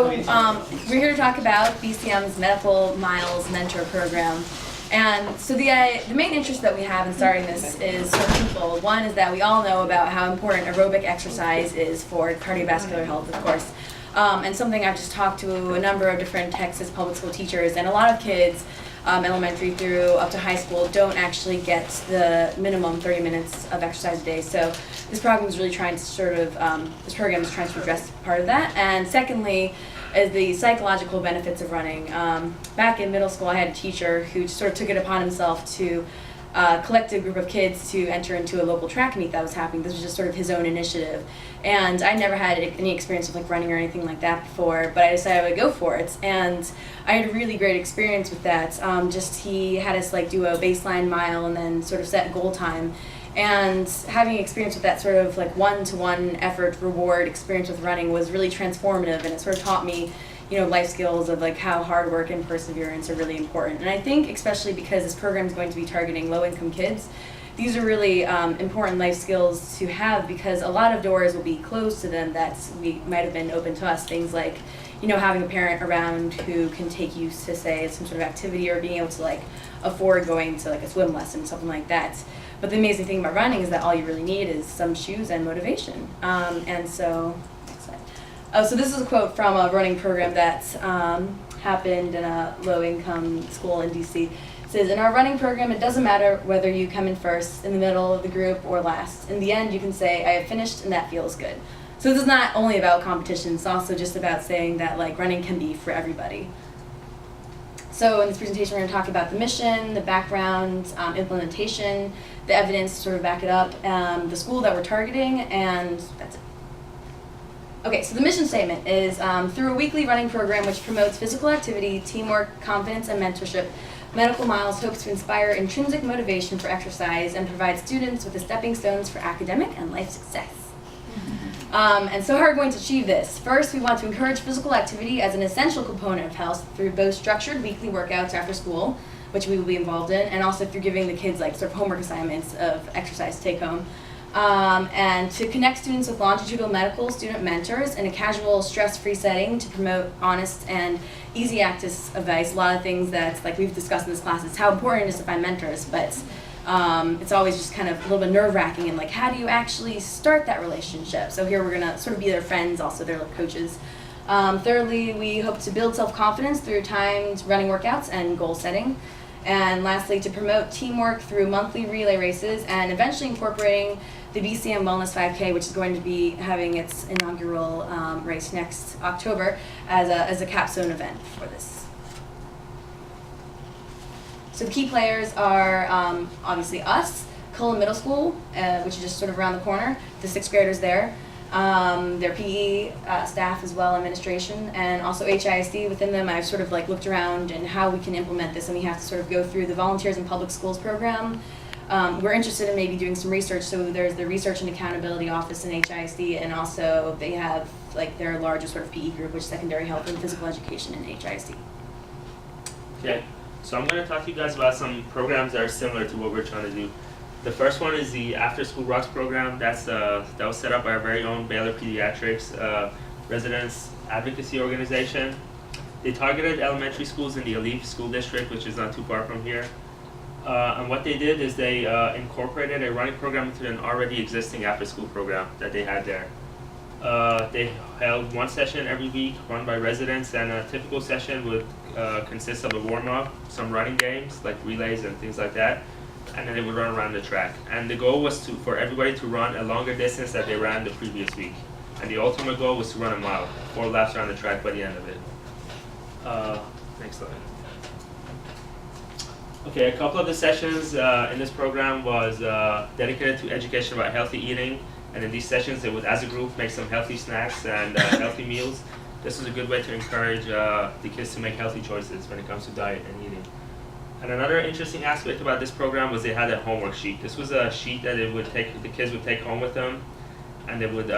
So we're here to talk about BCM's Medical Miles Mentor Program. And so the main interest that we have in starting this is sort of twofold. One is that we all know about how important aerobic exercise is for cardiovascular health, of course. And something I've just talked to a number of different Texas public school teachers, and a lot of kids, elementary through up to high school, don't actually get the minimum 30 minutes of exercise a day. So this program is really trying to address part of that. And secondly, is the psychological benefits of running. Back in middle school, I had a teacher who sort of took it upon himself to collect a group of kids to enter into a local track meet that was happening. This was just sort of his own initiative. And I never had any experience with like running or anything like that before, but I decided I would go for it. And I had a really great experience with that. He had us like do a baseline mile and then sort of set goal time. And having experience with that sort of like one-to-one effort reward experience with running was really transformative, and it sort of taught me, life skills of like how hard work and perseverance are really important. And I think especially because this program is going to be targeting low-income kids, these are really important life skills to have, because a lot of doors will be closed to them that we might have been open to us. Things like, having a parent around who can take you to, say, some sort of activity, or being able to like afford going to like a swim lesson, something like that. But the amazing thing about running is that all you really need is some shoes and motivation. So this is a quote from a running program that happened in a low-income school in DC. It says, "In our running program, it doesn't matter whether you come in first, in the middle of the group, or last. In the end, you can say, 'I have finished,' and that feels good." So this is not only about competition, it's also just about saying that like running can be for everybody. So in this presentation, we're going to talk about the mission, the background, implementation, the evidence to sort of back it up, the school that we're targeting, and that's it. Okay, so the mission statement is, through a weekly running program which promotes physical activity, teamwork, confidence, and mentorship, Medical Miles hopes to inspire intrinsic motivation for exercise and provide students with the stepping stones for academic and life success. And so how are we going to achieve this? First, we want to encourage physical activity as an essential component of health through both structured weekly workouts after school, which we will be involved in, and also through giving the kids like sort of homework assignments of exercise to take home. And to connect students with longitudinal medical student mentors in a casual, stress-free setting to promote honest and easy access advice. A lot of things that like we've discussed in this class is how important it is to find mentors, but it's always just kind of a little bit nerve-wracking, and like how do you actually start that relationship? So here we're gonna sort of be their friends, also their coaches. Thirdly, we hope to build self-confidence through timed running workouts and goal setting. And lastly, to promote teamwork through monthly relay races and eventually incorporating the BCM Wellness 5K, which is going to be having its inaugural race next October as a capstone event for this. So the key players are obviously us, Cullen Middle School, which is just sort of around the corner, the 6th graders there, their PE staff as well, administration, and also HISD. Within them, I've sort of like looked around and how we can implement this, and we have to sort of go through the Volunteers in Public Schools program. We're interested in maybe doing some research, so there's the Research and Accountability Office in HISD, and also they have like their largest sort of PE group, which is Secondary Health and Physical Education in HISD. Okay, so I'm going to talk to you guys about some programs that are similar to what we're trying to do. The first one is the After School Rocks program. That was set up by our very own Baylor Pediatrics Residents Advocacy Organization. They targeted elementary schools in the Alief School District, which is not too far from here. And what they did is they incorporated a running program into an already existing after-school program that they had there. They held one session every week run by residents, and a typical session would consist of a warm-up, some running games like relays and things like that, and then they would run around the track. And the goal was for everybody to run a longer distance that they ran the previous week. And the ultimate goal was to run a mile, 4 laps around the track by the end of it. Next slide. Okay, a couple of the sessions in this program was dedicated to education about healthy eating. And in these sessions, they would, as a group, make some healthy snacks and healthy meals. This was a good way to encourage the kids to make healthy choices when it comes to diet and eating. And another interesting aspect about this program was they had a homework sheet. This was a sheet that the kids would take home with them, and they would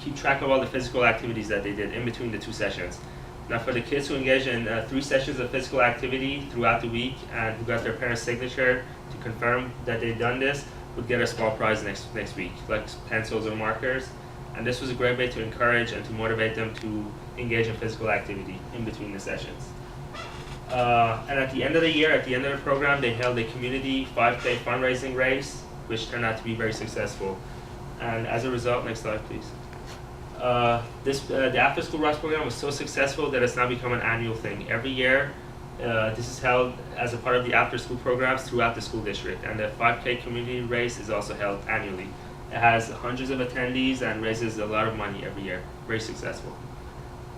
keep track of all the physical activities that they did in between the 2 sessions. Now, for the kids who engaged in 3 sessions of physical activity throughout the week and who got their parents' signature to confirm that they'd done this, would get a small prize next week, like pencils or markers. And this was a great way to encourage and to motivate them to engage in physical activity in between the sessions. And at the end of the year, at the end of the program, they held a community 5K fundraising race, which turned out to be very successful. And as a result, next slide please. The After School Rocks program was so successful that it's now become an annual thing. Every year, this is held as a part of the after school programs throughout the school district, and the 5K community race is also held annually. It has hundreds of attendees and raises a lot of money every year. Very successful.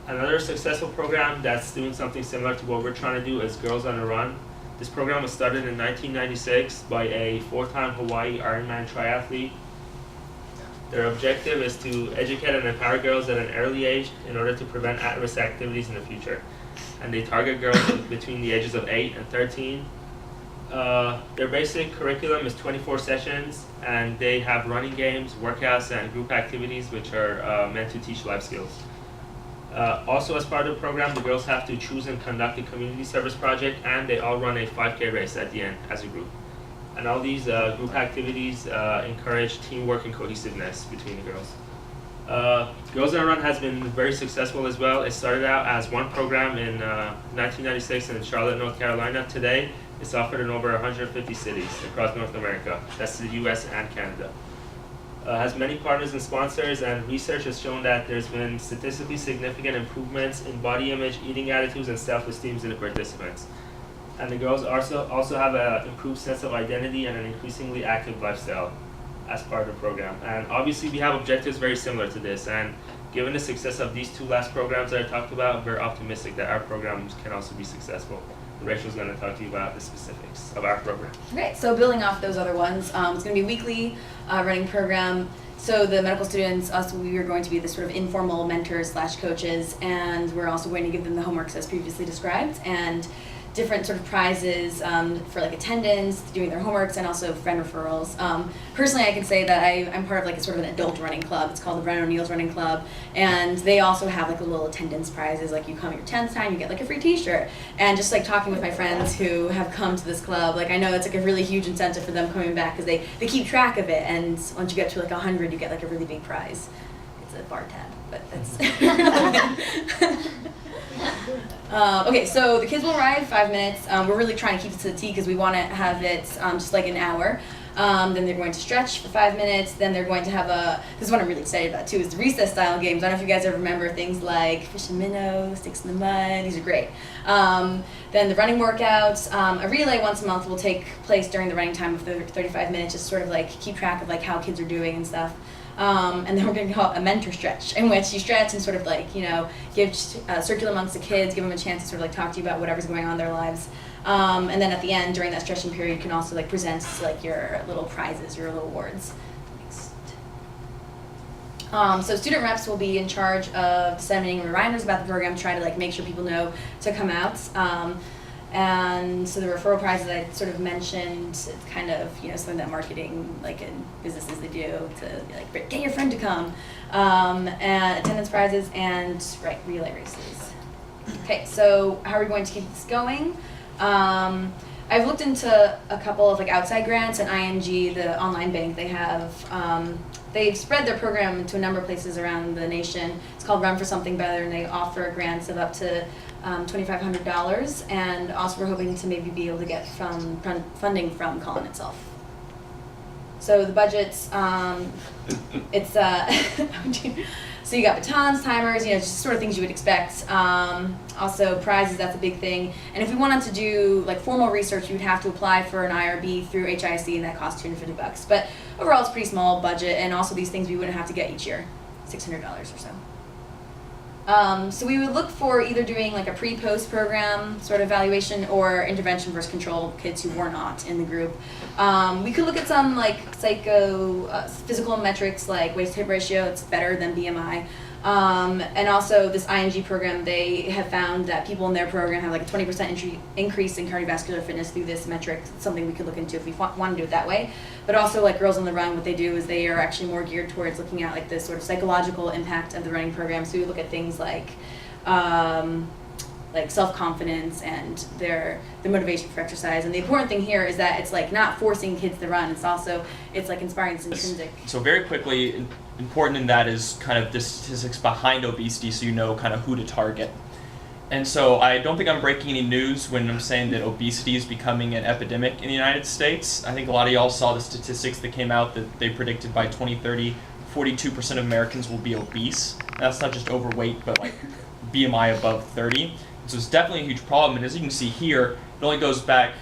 Another successful program that's doing something similar to what we're trying to do is Girls on the Run. This program was started in 1996 by a 4-time Hawaii Ironman triathlete. Their objective is to educate and empower girls at an early age in order to prevent at-risk activities in the future. And they target girls between the ages of 8 and 13. Their basic curriculum is 24 sessions, and they have running games, workouts, and group activities which are meant to teach life skills. Also, as part of the program, the girls have to choose and conduct a community service project, and they all run a 5K race at the end as a group. And all these group activities encourage teamwork and cohesiveness between the girls. Girls on the Run has been very successful as well. It started out as one program in 1996 in Charlotte, North Carolina. Today, it's offered in over 150 cities across North America. That's the US and Canada. Has many partners and sponsors, and research has shown that there's been statistically significant improvements in body image, eating attitudes, and self-esteem in the participants. And the girls also have an improved sense of identity and an increasingly active lifestyle as part of the program. And obviously we have objectives very similar to this, and given the success of these two last programs that I talked about, we're optimistic that our programs can also be successful. Rachel's going to talk to you about the specifics of our program. Great. So building off those other ones, it's going to be a weekly running program. So the medical students, we are going to be the sort of informal mentors / coaches, and we're also going to give them the homeworks as previously described, and different sort of prizes for like attendance, doing their homeworks, and also friend referrals. Personally, I can say that I'm part of like a sort of an adult running club. It's called the Brennan O'Neill's Running Club, and they also have like a little attendance prizes. Like you come your 10th time, you get like a free T-shirt. And just like talking with my friends who have come to this club, like I know it's like a really huge incentive for them coming back because they keep track of it. And once you get to like 100, you get like a really big prize. It's a bar tab, but that's. Okay, so the kids will ride 5 minutes. We're really trying to keep it to the T because we want to have it just like an hour. Then they're going to stretch for 5 minutes. Then they're going to have this is what I'm really excited about too, is the recess style games. I don't know if you guys ever remember things like fish and minnow, sticks in the mud. These are great. Then the running workouts. A relay once a month will take place during the running time of the 35 minutes, just sort of like keep track of like how kids are doing and stuff. And then we're going to call it a mentor stretch, in which you stretch and sort of like, give circle amongst the kids, give them a chance to sort of like talk to you about whatever's going on in their lives. And then at the end, during that stretching period, you can also like present like your little prizes, your little awards. So student reps will be in charge of sending reminders about the program, trying to like make sure people know to come out. And so the referral prizes I sort of mentioned, it's kind of, something that marketing, like in businesses they do to like get your friend to come. And attendance prizes and relay races. Okay, so how are we going to keep this going? I've looked into a couple of like outside grants, and ING, the online bank, they have, they've spread their program to a number of places around the nation. It's called Run for Something Better, and they offer grants of up to $2,500, and also we're hoping to maybe be able to get funding from Collin itself. So the budgets, it's so you got batons, timers, just sort of things you would expect. Also prizes, that's a big thing. And if we wanted to do like formal research, you would have to apply for an IRB through HIC, and that costs $250. But overall, it's a pretty small budget, and also these things we wouldn't have to get each year, $600 or so. So we would look for either doing like a pre-post program sort of evaluation or intervention versus control kids who were not in the group. We could look at some like physical metrics like waist to hip ratio. It's better than BMI. And also this ING program, they have found that people in their program have like a 20% increase in cardiovascular fitness through this metric. It's something we could look into if we want to do it that way. But also like Girls on the Run, what they do is they are actually more geared towards looking at like the sort of psychological impact of the running program. So we look at things like like self-confidence and their motivation for exercise. And the important thing here is that it's like not forcing kids to run. It's like inspiring this intrinsic. So very quickly, important in that is kind of the statistics behind obesity, so you know kind of who to target. And so I don't think I'm breaking any news when I'm saying that obesity is becoming an epidemic in the United States. I think a lot of y'all saw the statistics that came out that they predicted by 2030, 42% of Americans will be obese. That's not just overweight, but like BMI above 30. So it's definitely a huge problem. And as you can see here, it only goes back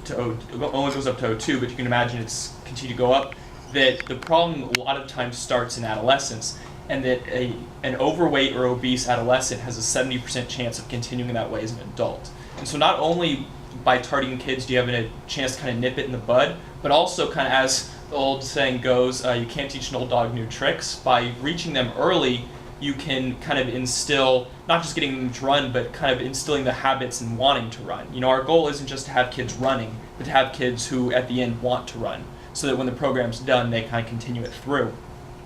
to only goes up to 02, but you can imagine it's continued to go up. That the problem a lot of times starts in adolescence, and that an overweight or obese adolescent has a 70% chance of continuing that way as an adult. And so not only by targeting kids do you have a chance to kind of nip it in the bud, but also kind of, as the old saying goes, you can't teach an old dog new tricks. By reaching them early, you can kind of instill, not just getting them to run, but kind of instilling the habits and wanting to run. You know, our goal isn't just to have kids running, but to have kids who at the end want to run, so that when the program's done, they kind of continue it through.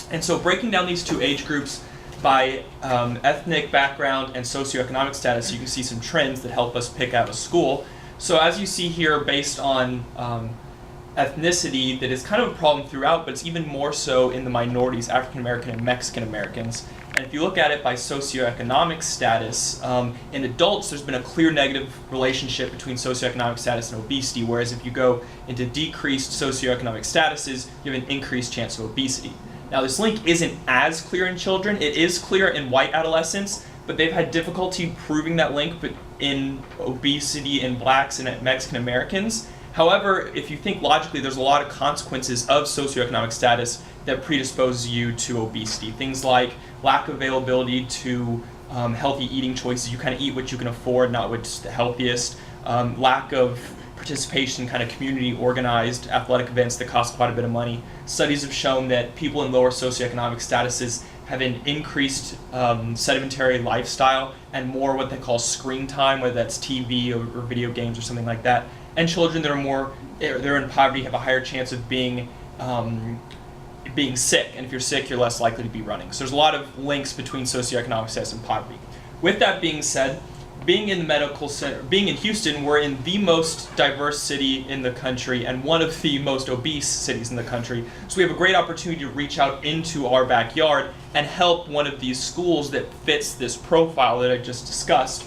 And so breaking down these two age groups by ethnic background and socioeconomic status, you can see some trends that help us pick out a school. So as you see here, based on ethnicity, that is kind of a problem throughout, but it's even more so in the minorities, African American and Mexican Americans. And if you look at it by socioeconomic status, in adults there's been a clear negative relationship between socioeconomic status and obesity, whereas if you go into decreased socioeconomic statuses, you have an increased chance of obesity. Now this link isn't as clear in children. It is clear in white adolescents, but they've had difficulty proving that link in obesity in blacks and Mexican Americans. However, if you think logically, there's a lot of consequences of socioeconomic status that predispose you to obesity. Things like lack of availability to healthy eating choices. You kind of eat what you can afford, not what's the healthiest. Lack of participation in kind of community organized athletic events that cost quite a bit of money. Studies have shown that people in lower socioeconomic statuses have an increased sedentary lifestyle and more what they call screen time, whether that's TV or video games or something like that. And children that they're in poverty have a higher chance of being sick, and if you're sick, you're less likely to be running. So there's a lot of links between socioeconomic status and poverty. With that being said, being in the medical center, being in Houston, we're in the most diverse city in the country and one of the most obese cities in the country. So we have a great opportunity to reach out into our backyard and help one of these schools that fits this profile that I just discussed.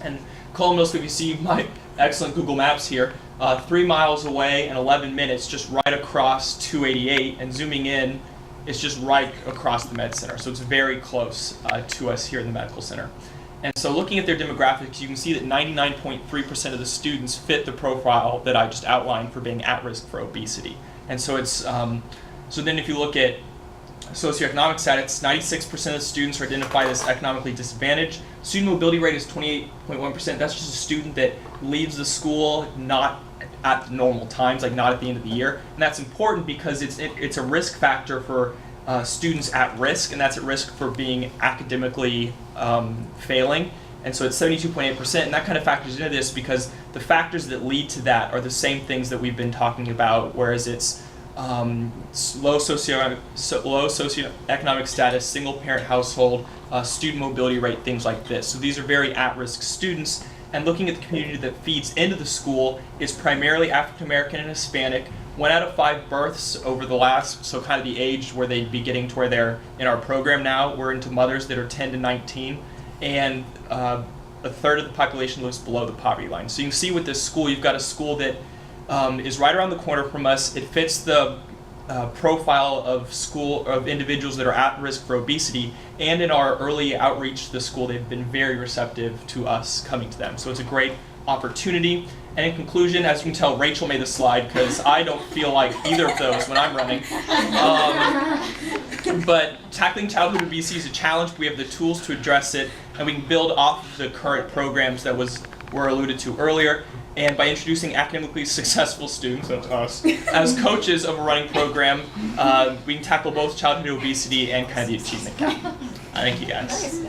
And Columbus, if you see my excellent Google Maps here, 3 miles away in 11 minutes, just right across 288, and zooming in, it's just right across the med center. So it's very close to us here in the medical center. And so looking at their demographics, you can see that 99.3% of the students fit the profile that I just outlined for being at risk for obesity. And so it's so then if you look at socioeconomic status, 96% of students are identified as economically disadvantaged. Student mobility rate is 28.1%. That's just a student that leaves the school not at normal times, like not at the end of the year. And that's important because it's a risk factor for students at risk, and that's at risk for being academically failing. And so it's 72.8%, and that kind of factors into this because the factors that lead to that are the same things that we've been talking about, whereas it's low socioeconomic status, single parent household, student mobility rate, things like this. So these are very at-risk students, and looking at the community that feeds into the school is primarily African American and Hispanic. 1 out of 5 births over the last, so kind of the age where they'd be getting to where they're in our program now, we're into mothers that are 10 to 19, and a third of the population lives below the poverty line. So you can see with this school, you've got a school that is right around the corner from us. It fits the profile of individuals that are at risk for obesity, and in our early outreach to the school, they've been very receptive to us coming to them. So it's a great opportunity. And in conclusion, as you can tell, Rachel made the slide because I don't feel like either of those when I'm running. But tackling childhood obesity is a challenge. We have the tools to address it, and we can build off of the current programs that were alluded to earlier. And by introducing academically successful students, that's us, as coaches of a running program, we can tackle both childhood obesity and kind of the achievement gap. Thank you guys.